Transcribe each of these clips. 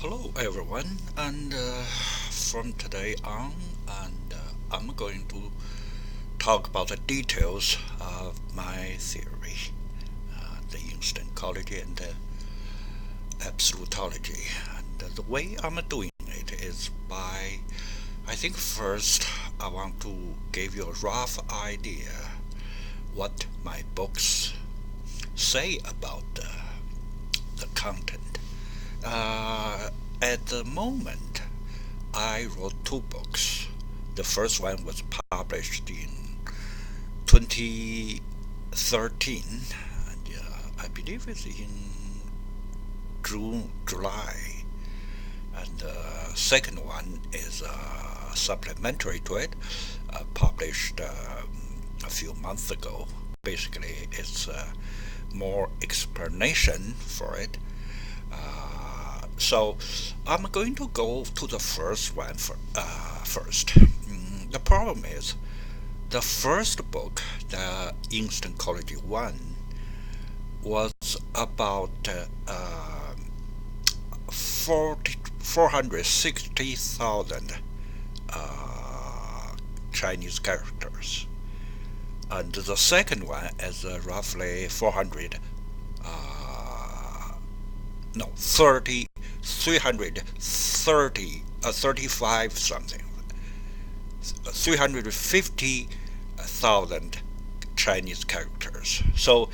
Hello everyone, and from today on, I'm going to talk about the details of my theory, the instancology and the absolutology. And the way I'm doing it is by, I think first I want to give you a rough idea what my books say about the content. At the moment, I wrote two books. The first one was published in 2013, and I believe it's in June, July. And the second one is supplementary to it, published a few months ago. Basically, it's more explanation for it. So I'm going to go to the first one first. The problem is the first book, the Instancology 1, was about 460,000 Chinese characters. And the second one is roughly 400, no, 30, 330, 35 something, 350,000 Chinese characters. So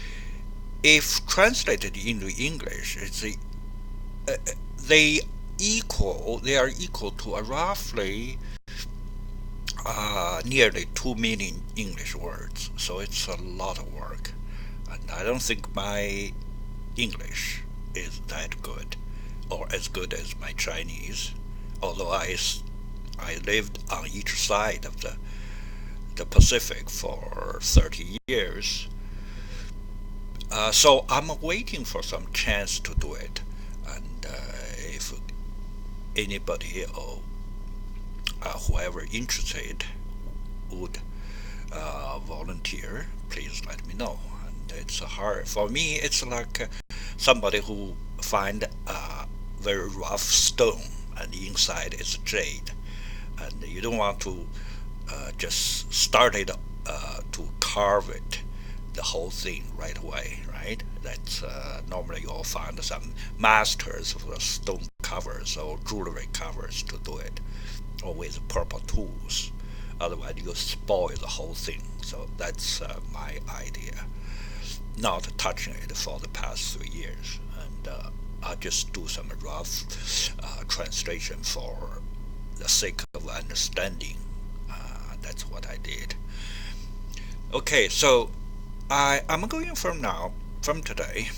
if translated into English, they they are equal to a roughly nearly 2 million English words. So it's a lot of work, and I don't think my English is that good, or as good as my Chinese. Although I lived on each side of the Pacific for 30 years. So I'm waiting for some chance to do it. And if anybody or whoever interested would volunteer, please let me know. And it's hard for me. It's like somebody who find a very rough stone, and inside is jade, and you don't want to just start it to carve it, the whole thing right away, right? That's normally you'll find some masters for stone covers or jewelry covers to do it, or with proper tools. Otherwise, you spoil the whole thing. So that's my idea. Not touching it for the past 3 years, and I'll just do some rough translation for the sake of understanding. That's what I did. Okay, so I'm going from today,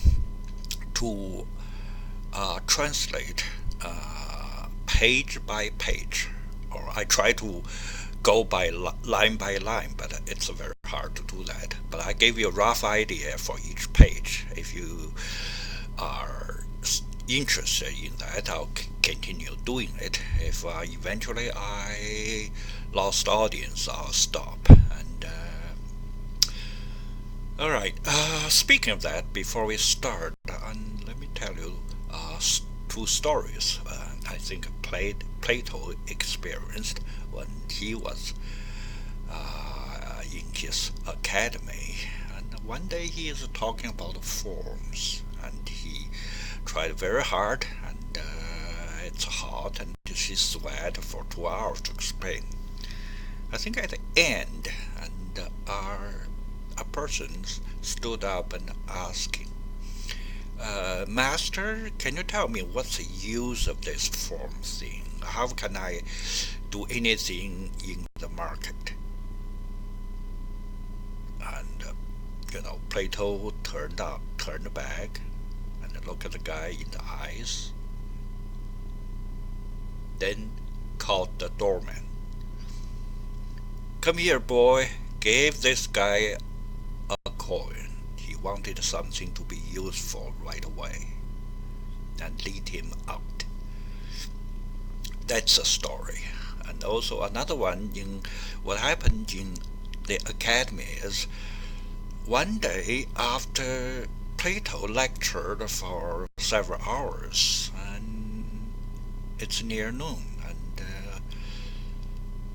to translate page by page, or I try to go line by line, but it's very hard to do that. But I gave you a rough idea for each page. If you are interested in that, I'll continue doing it. If eventually I lost audience, I'll stop. And all right. Speaking of that, before we start, let me tell you two stories. I think Plato experienced when he was in his academy. And one day he is talking about forms, and he tried very hard, and it's hot, and she sweat for 2 hours to explain. I think at the end, and a person stood up and asking, Master, can you tell me what's the use of this form thing? How can I do anything in the market? And Plato turned back and looked at the guy in the eyes, then called the doorman. Come here, boy. Gave this guy a coin. He wanted something to be useful right away, and lead him out. That's a story. And also another one in what happened in the academy is, one day after Plato lectured for several hours, and it's near noon, and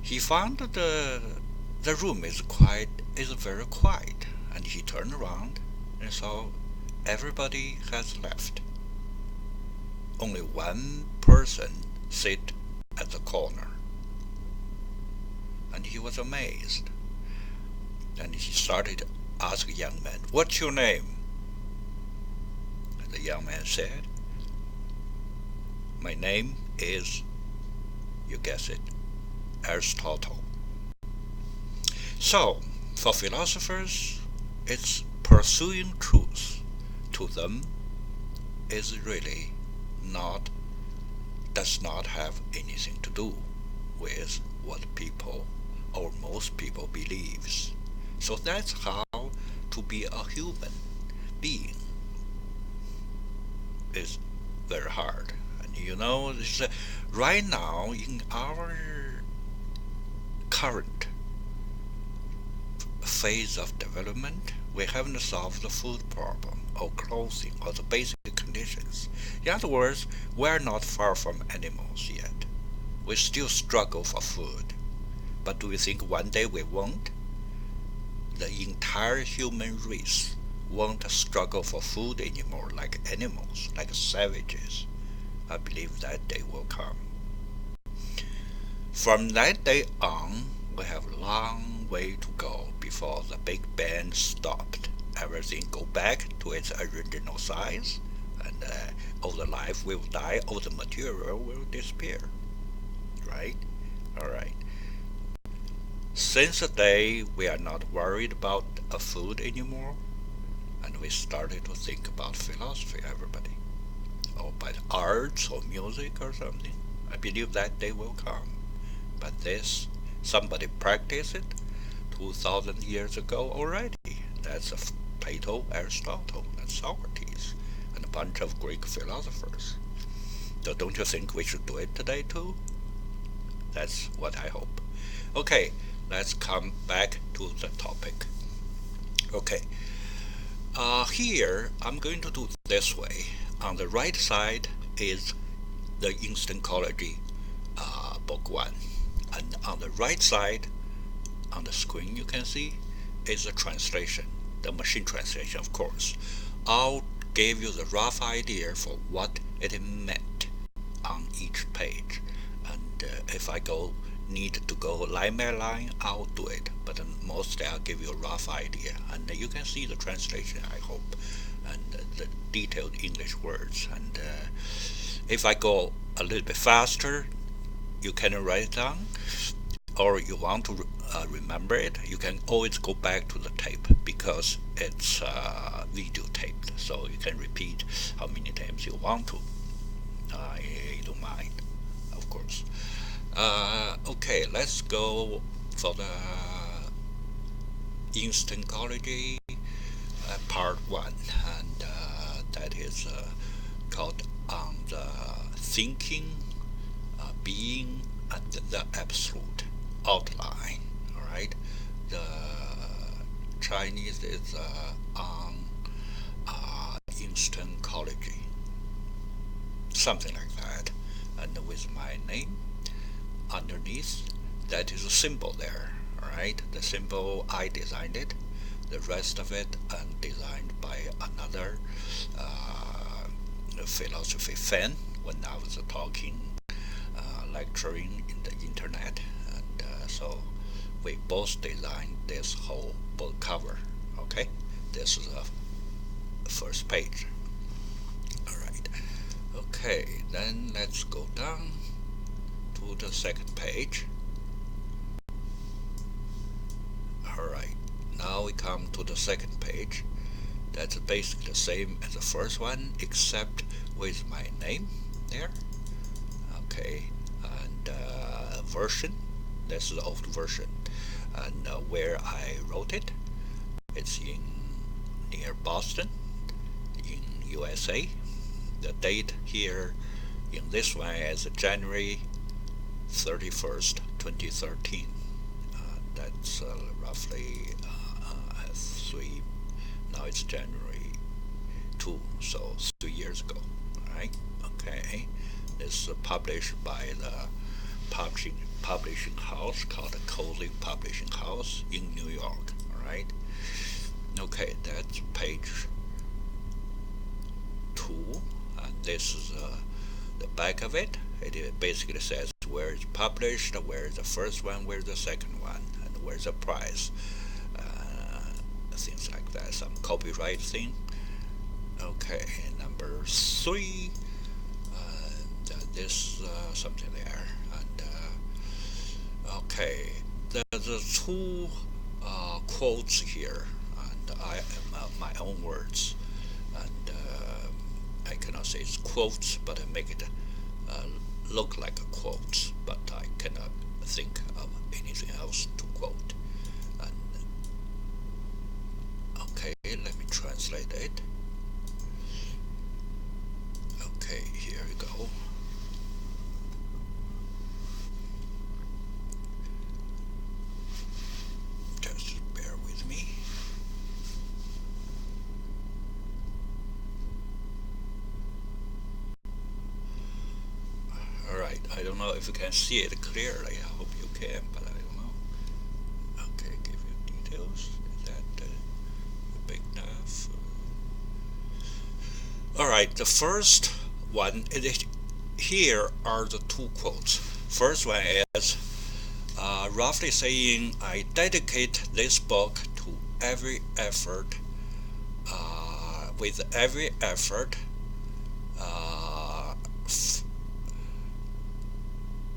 he found that the room is very quiet, and he turned around and saw everybody has left. Only one person sit at the corner, and he was amazed. And he started to ask the young man, "What's your name?" And the young man said, "My name is," you guess it, Aristotle. So, for philosophers, it's pursuing truth. To them, is really not does not have anything to do with what people or most people believes. So that's how to be a human being is very hard. And right now in our current phase of development, we haven't solved the food problem or clothing or the basic conditions. In other words, we're not far from animals yet. We still struggle for food. But do you think one day we won't? The entire human race won't struggle for food anymore like animals, like savages. I believe that day will come. From that day on, we have a long way to go before the Big Bang stopped. Everything go back to its original size, and all the life will die, all the material will disappear. Right? Alright. Since the day we are not worried about food anymore, and we started to think about philosophy, everybody, or by arts or music or something, I believe that day will come. But this, somebody practiced it 2,000 years ago already. That's Plato, Aristotle, and Socrates, and a bunch of Greek philosophers. So don't you think we should do it today too? That's what I hope. Okay, let's come back to the topic. Okay, here I'm going to do this way. On the right side is the Instancology book 1. And on the right side, on the screen you can see, is the translation, the machine translation, of course. I'll give you the rough idea for what it meant on each page. And if I need to go line by line, I'll do it. But mostly I'll give you a rough idea. And you can see the translation, I hope, and the detailed English words. And if I go a little bit faster, you can write it down, or you want to remember it, you can always go back to the tape because it's video taped, so you can repeat how many times you want to. I don't mind, of course. Okay, let's go for the Instancology part 1, and that is called on the thinking, being, and the absolute outline. All right, the Chinese is on Instancology, something like that, and with my name underneath. That is a symbol there. All right, the symbol I designed it. The rest of it designed by another philosophy fan when I was talking, lecturing in the internet, and so we both designed this whole book cover. Okay, this is the first page. All right. Okay, then let's go down to the second page. All right. Now we come to the second page. That's basically the same as the first one, except with my name there. Okay, and version. That's the old version, and where I wrote it, it's near Boston, in USA. The date here in this one is January 31st, 2013. That's roughly 3. Now it's January 2, so 3 years ago. All right. Okay. It's published by the publishing house called Cozy Publishing House in New York. All right. Okay, that's page 2, and this is the back of it. It basically says where it's published, where is the first one, where's the second one, and where's the price, things like that. Some copyright thing. Okay, number 3. This something there, and okay, there's 2 quotes here, and I my own words, and I cannot say it's quotes, but I make it look like a quote, but I cannot think of anything else to quote. And okay, let me translate it. Okay, here we go. Just bear with me. Alright, I don't know if you can see it clearly. I hope you can, but I don't know. Okay, give you details. Is that big enough? Alright, the first one, here are the 2 quotes. First one is roughly saying, I dedicate this book to every effort, with every effort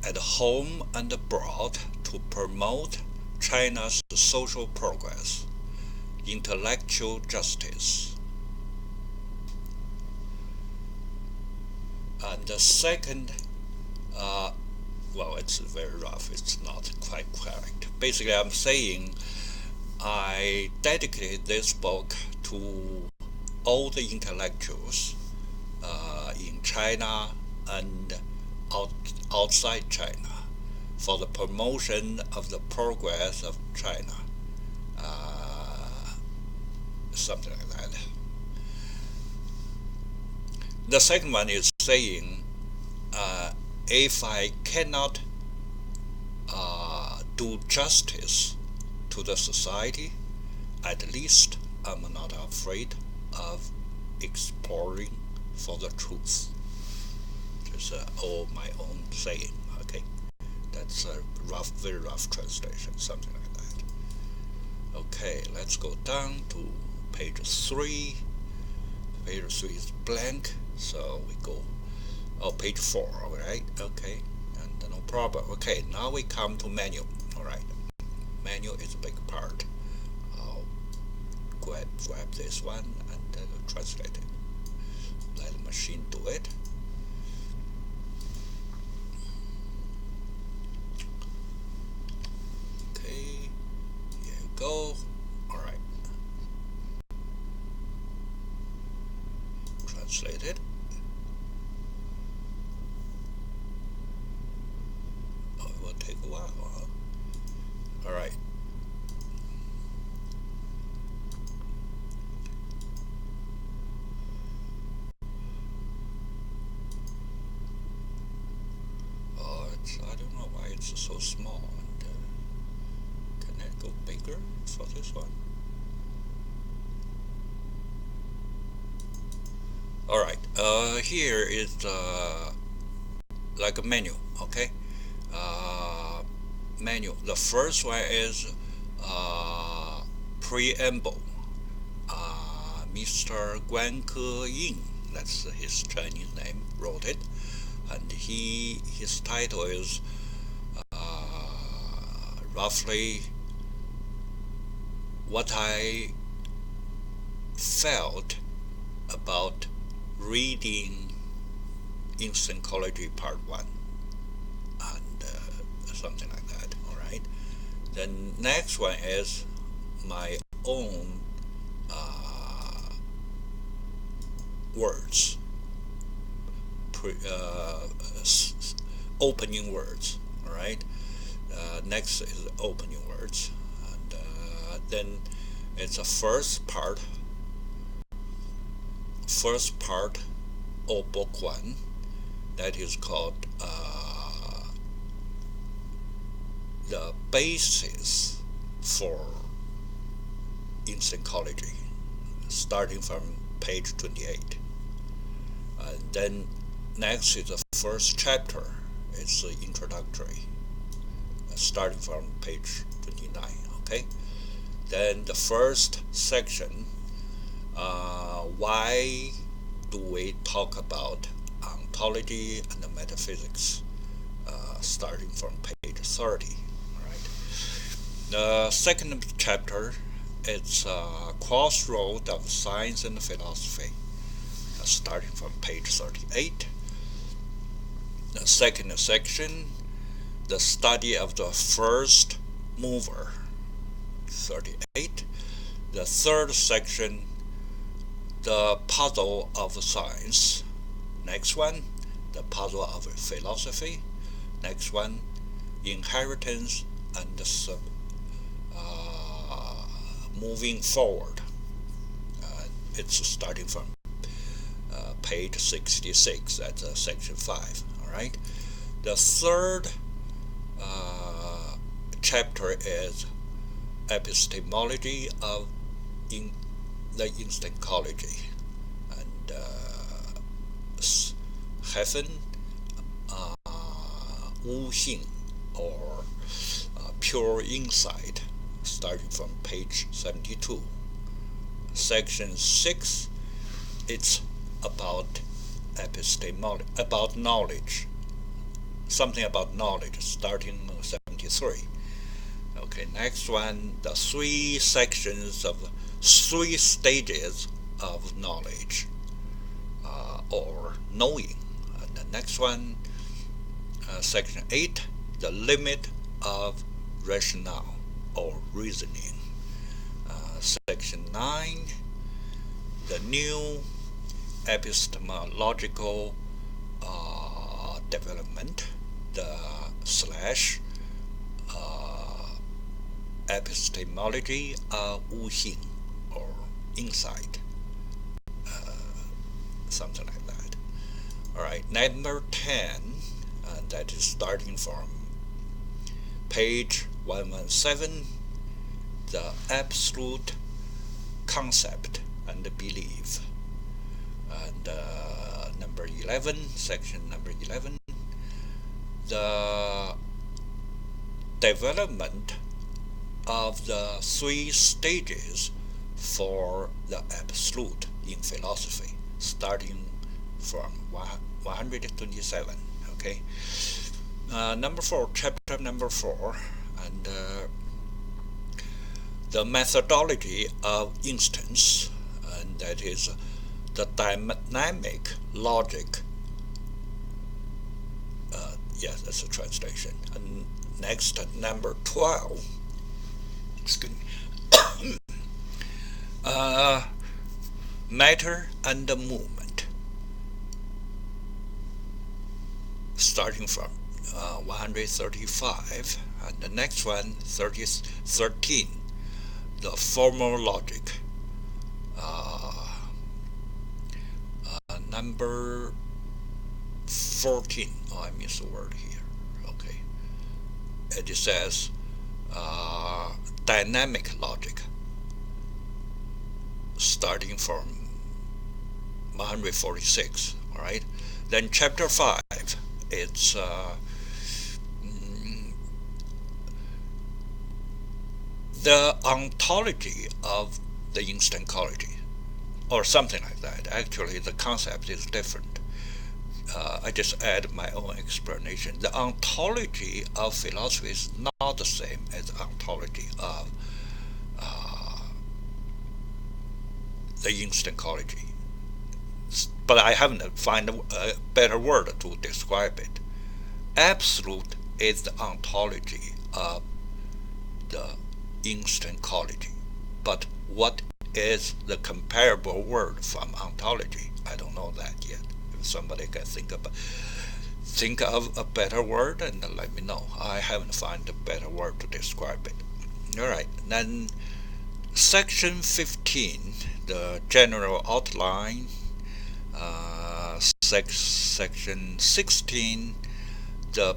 at home and abroad to promote China's social progress, intellectual justice. And the second, well, it's very rough, it's not quite correct. Basically, I'm saying I dedicate this book to all the intellectuals in China and outside China for the promotion of the progress of China, something like that. The second one is saying, if I cannot do justice to the society, at least I'm not afraid of exploring for the truth. It's all my own saying. Okay, that's a rough, very rough translation, something like that. Okay, let's go down to page 3. Page 3 is blank, so we go. Oh, page 4. All right. Okay, and no problem. Okay, now we come to menu. All right, menu is a big part. I'll grab this one and translate it. Let the machine do it. Go. All right. Translate it. Oh, it will take a while. Huh? All right. Oh, I don't know why it's so small. Can it go bigger for this one? Alright, here is like a menu, okay? Menu. The first one is preamble. Mr. Guan Ke-ying, that's his Chinese name, wrote it. And his title is roughly what I felt about reading Instancology Part 1 and something like that. All right. The next one is my own words, opening words. All right. Next is opening words, and then it's a first part or book 1, that is called the basis for Instancology, starting from page 28. And then next is the first chapter. It's introductory, starting from page 29. Okay. Then the first section, why do we talk about ontology and metaphysics, starting from page 30. All right. The second chapter is crossroad of science and philosophy, starting from page 38. The second section, the study of the first mover, 38. The third section, the puzzle of science. Next one, the puzzle of philosophy. Next one, inheritance and moving forward. It's starting from page 66, that's section 5. All right. The third chapter is epistemology of the Instancology, and heaven, Wu Xing, or pure insight, starting from page 72. Section 6, it's about epistemology, about knowledge, something about knowledge, starting 73. Okay, next one, the three sections of 3 stages of knowledge, or knowing. And the next one, section 8, the limit of rationale or reasoning. Section 9, the new epistemological development, the slash epistemology of Wu Xing, or insight, something like that. All right, number 10, that is starting from page 117, the absolute concept and belief. And number 11, section number 11, the development of the 3 stages for the absolute in philosophy, starting from 127. Okay. Number 4, chapter number 4, and the methodology of instance, and that is the dynamic logic. Yes, that's a translation. And next, number 12. Excuse me. Matter and the movement, starting from 135, and the next one, 13, the formal logic. Number 14, I missed a word here. Okay. It says dynamic logic, starting from 146. All right. Then chapter 5, it's the ontology of the instancology, or something like that. Actually, the concept is different. I just add my own explanation. The ontology of philosophy is not the same as the ontology of the instancology. But I haven't found a better word to describe it. Absolute is the ontology of the instancology. But what is the comparable word from ontology? I don't know that yet. If somebody can think of a better word, and let me know. I haven't found a better word to describe it. All right. Then section 15, the general outline, section 16, the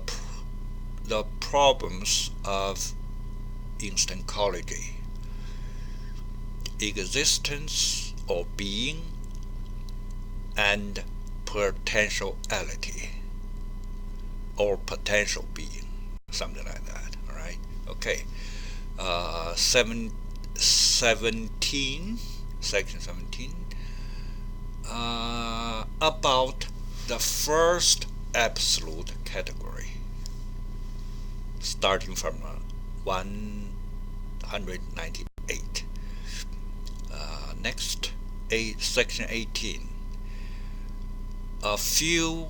problems of instancology, existence or being, and potentiality or potential being, something like that. All right. Okay. 17, section 17, about the first absolute category, starting from 198. Next, section 18, a few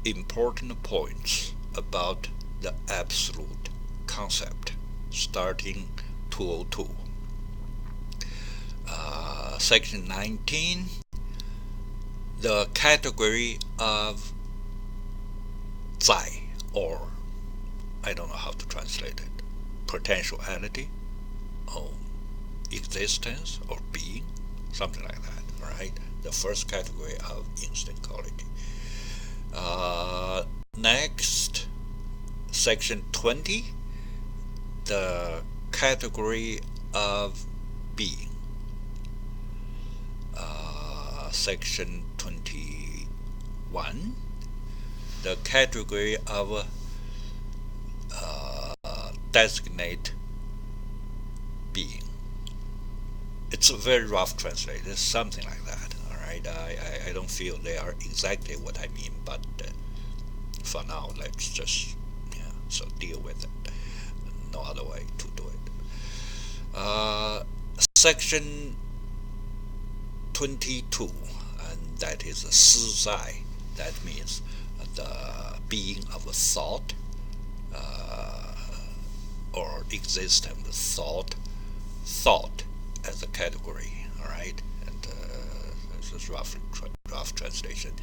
important points about the absolute concept, starting 202. Section 19, the category of 在, or I don't know how to translate it, potentiality or existence or being, something like that. All right, the first category of instancology. Next, section 20, the category of being. Section 21, the category of designate being. It's a very rough translation, something like that. All right, I don't feel they are exactly what I mean, but for now, let's just so deal with it. No other way to do it. Section 22, and that is 实在. That means the being of a thought, or existence of thought as a category. All right, and this is rough translation.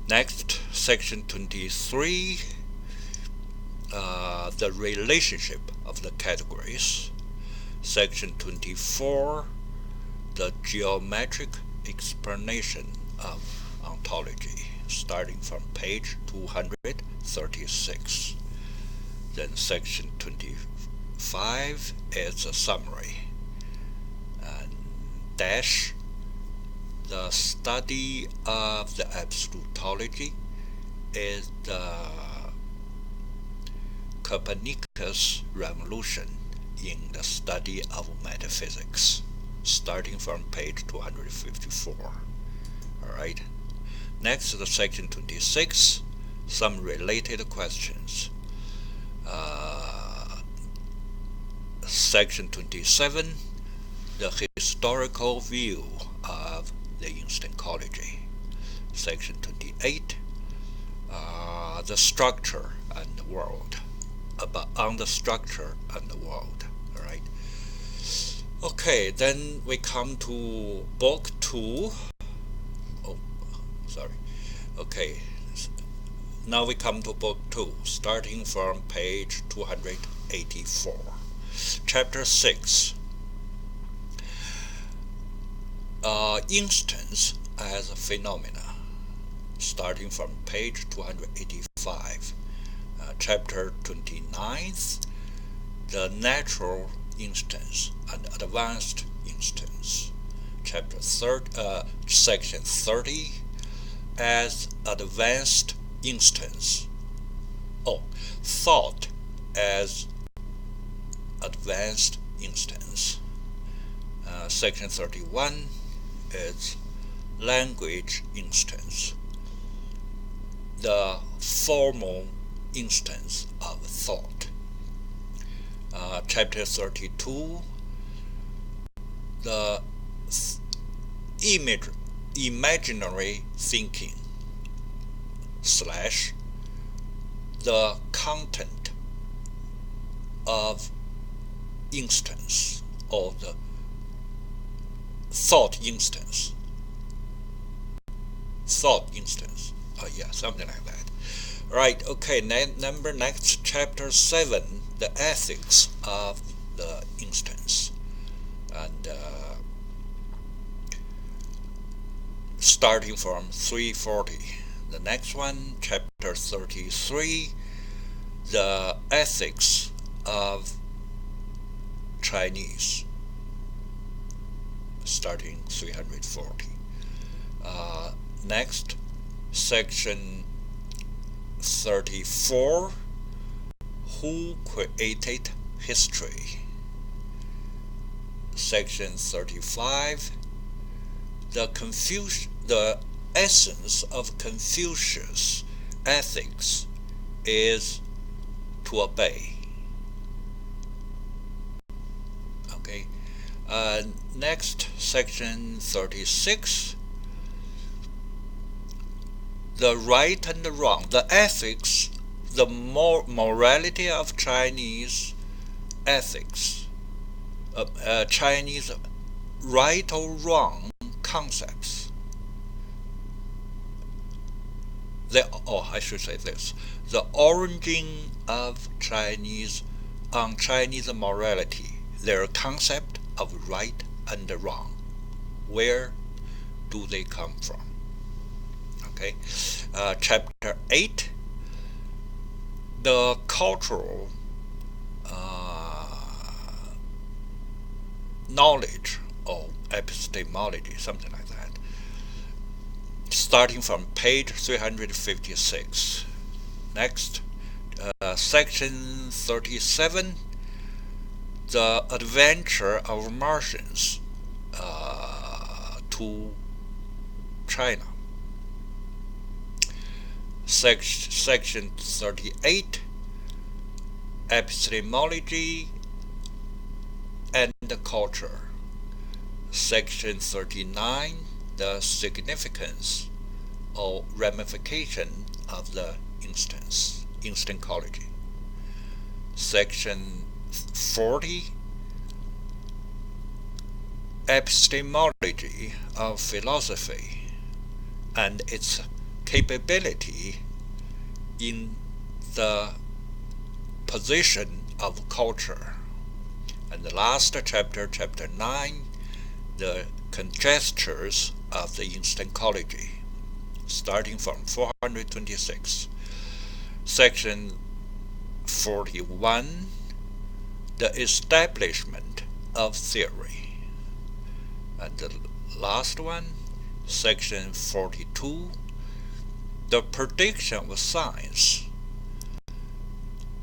Next, section 23, the relationship of the categories. Section 24, the geometric explanation of ontology, starting from page 236. Then section 25 is a summary. And dash, the study of the absolutology is the Copernicus revolution in the study of metaphysics, starting from page 254. All right. Next, the section 26, some related questions. Section 27, the historical view of the instancology. Section 28, the structure and the world, on the structure and the world. All right. Okay, then we come to book 2. Oh, sorry. Okay, now we come to book 2, starting from page 284. Chapter 6, instance as a phenomena, starting from page 285. Chapter 29, the natural instance and advanced instance. Section 30, as advanced instance. Thought as advanced instance. Section 31 is language instance, the formal instance of thought. Chapter 32, the imaginary thinking / the content of instance, or the thought instance. Something like that. Right, okay, next, chapter 7, the ethics of the instance. And starting from 340. The next one, chapter 33, the ethics of Chinese, starting 340. Next, section 34, who created history? Section 35, the essence of Confucius ethics is to obey. Okay. Next, section 36, the right and the wrong, the ethics, the morality of Chinese ethics, Chinese right or wrong concepts. I should say this: the origin of Chinese morality, their concept of right and wrong. Where do they come from? Okay, chapter 8, the cultural knowledge or epistemology, something like that, starting from page 356. Next, section 37, the adventure of Martians to China. Section 38, epistemology and the culture. Section 39, the significance or ramification of the instancology. Section 40, epistemology of philosophy and its capability in the position of culture. And the last chapter, chapter 9, the conjectures of the instancology, starting from 426. Section 41, the establishment of theory. And the last one, section 42, the prediction of science.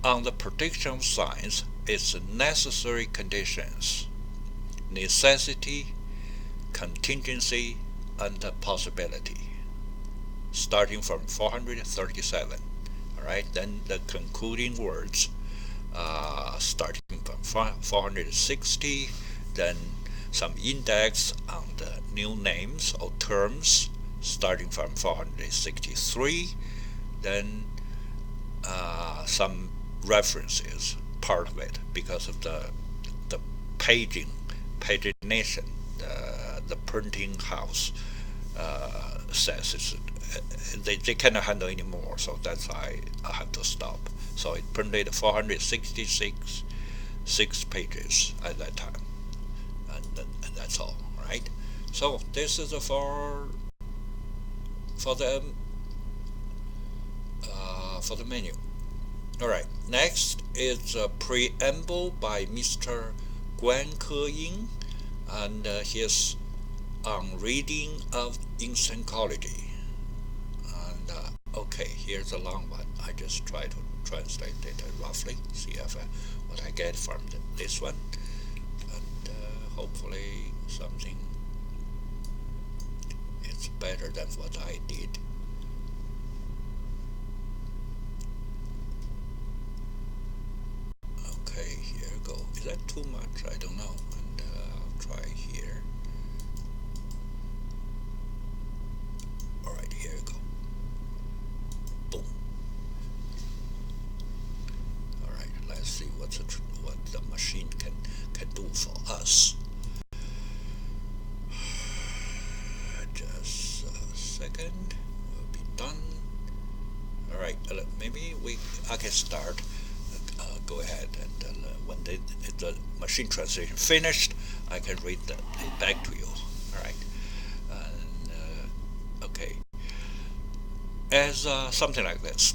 On the prediction of science, its necessary conditions: necessity, contingency, and possibility, starting from 437. All right, then the concluding words, starting from 460, then some index on the new names or terms, starting from 463, then some references, part of it, because of the pagination, the printing house says they cannot handle anymore, so that's why I have to stop. So it printed 466 6 pages at that time, and that's all, right? So this is for the menu. All right, next is a preamble by Mr. Guan Ke-ying, and his reading of Instancology. And okay, here's a long one. I just try to translate it roughly, see if what I get from this one, and hopefully something is better than what I did. Okay, here we go. Is that too much? I don't know. And I'll try here. Alright, here we go. Boom. Alright, let's see what the machine can do for us. Just a second. We'll be done. Alright, maybe I can start. Go ahead, and when the machine translation finished, I can read it back to you. All right. And as something like this.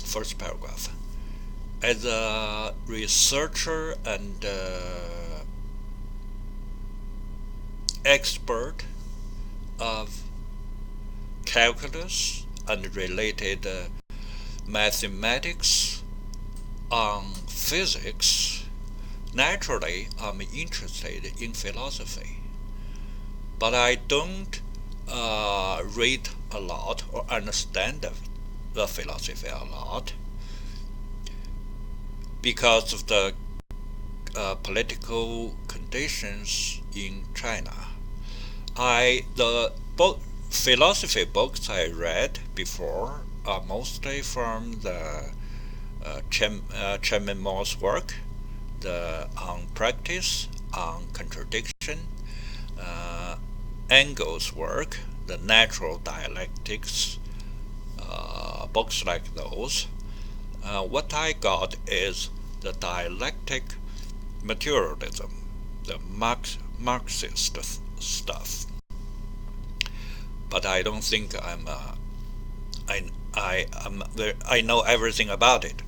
First paragraph. As a researcher and expert of calculus and related mathematics on physics, naturally I'm interested in philosophy. But I don't read a lot or understand the philosophy a lot because of the political conditions in China. The philosophy books I read before are mostly from the Chairman Mao's work, the on practice, on contradiction, uh, Engel's work, the natural dialectics, books like those. What I got is the dialectic materialism, the Marxist stuff. But I don't think I know everything about it,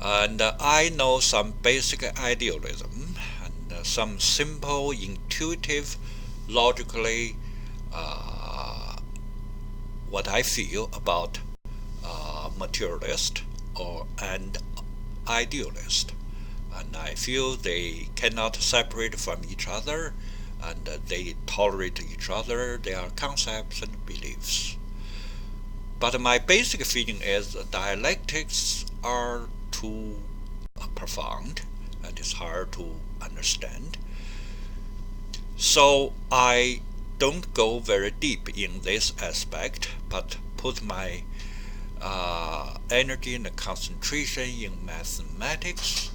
and I know some basic idealism and some simple, intuitive, logically what I feel about materialist and idealist, and I feel they cannot separate from each other, and they tolerate each other, their concepts and beliefs. But my basic feeling is dialectics are too profound and it's hard to understand. So I don't go very deep in this aspect, but put my energy and concentration in mathematics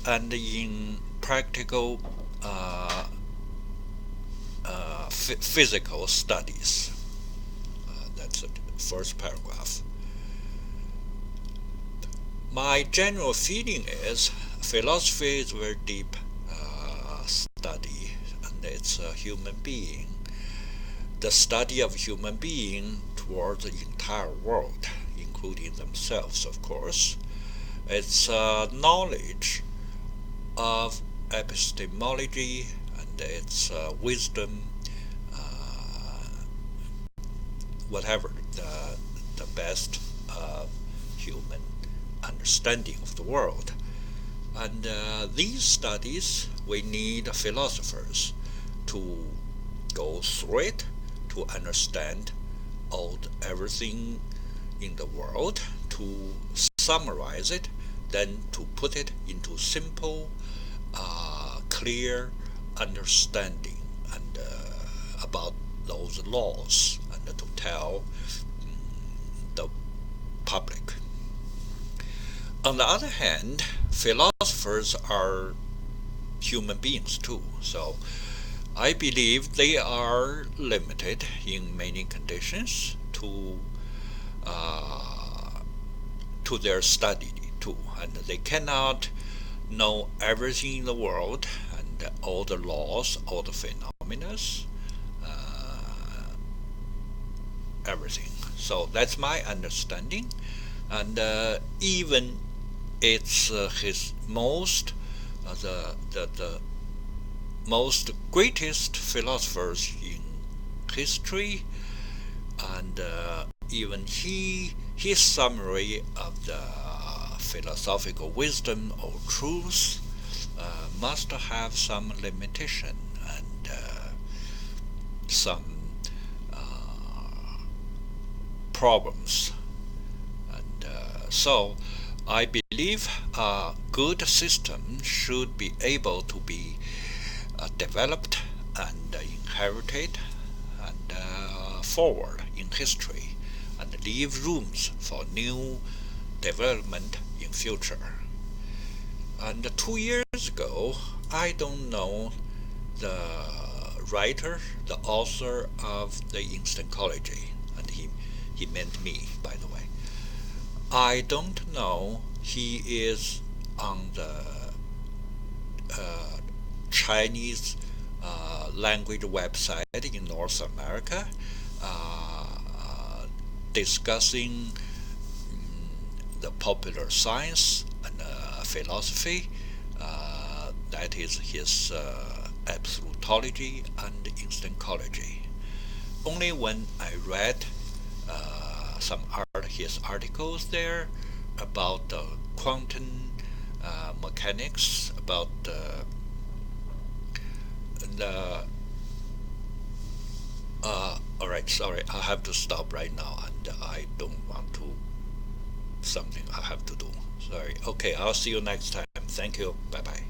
and in practical physical studies. That's the first paragraph. My general feeling is philosophy is a very deep study, and it's a human being. The study of human being towards the entire world, including themselves, of course. It's knowledge of epistemology, and it's wisdom, whatever the best human understanding of the world. And these studies, we need philosophers to go through it, to understand everything in the world, to summarize it, then to put it into simple, clear understanding and about those laws, and to tell the public. On the other hand, philosophers are human beings too, so I believe they are limited in many conditions to their study too, and they cannot know everything in the world and all the laws, all the phenomena, everything. So that's my understanding, and even it's his most the most greatest philosophers in history, and even his summary of the philosophical wisdom or truth must have some limitation and some problems, and so I believe a good system should be able to be developed and inherited and forward in history, and leave rooms for new development in future. And 2 years ago, I don't know the writer, the author of the Instancology, and he meant me, by the way. I don't know he is on the Chinese language website in North America, discussing the popular science and philosophy. That is his absolutology and instancology. Only when I read his articles there about quantum mechanics, about the all right, sorry, I have to stop right now, and I don't want to something I have to do. Sorry. Okay, I'll see you next time. Thank you. Bye bye.